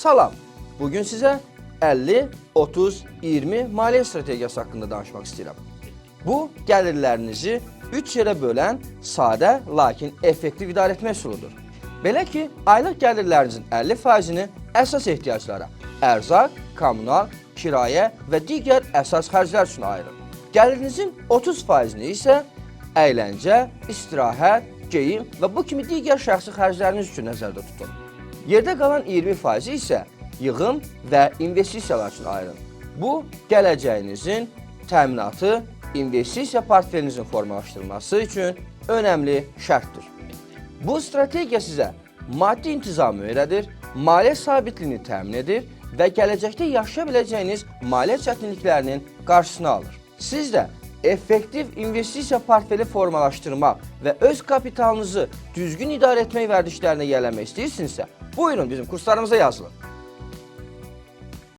Salam, bugün sizə 50, 30, 20 maliyyə strategiyası haqqında danışmaq istəyirəm. Bu, gəlirlərinizi 3 yerə bölən sadə, lakin effektiv idarə etmə üsuludur. Belə ki, aylıq gəlirlərinizin 50%-ni əsas ehtiyaclara, ərzaq, kommunal, kirayə və digər əsas xərclər üçün ayırın. Gəlirinizin 30%-ni isə əyləncə, istirahət, geyim və bu kimi digər şəxsi xərcləriniz üçün nəzərdə tutun. Yerdə qalan 20% isə yığım və investisiyalar üçün ayırın. Bu, gələcəyinizin təminatı, investisiya portfelinizin formalaşdırılması üçün önəmli şərtdir. Bu strategiya sizə maddi intizamı öyrədir, maliyyə sabitliyini təmin edir və gələcəkdə yaşaya biləcəyiniz maliyyə çətinliklərinin qarşısını alır. Siz də effektiv investisiya portfeli formalaşdırmaq və öz kapitalınızı düzgün idarə etmək vərdişlərinə yiyələnmək istəyirsinizsə, buyurun bizim kurslarımıza yazılın.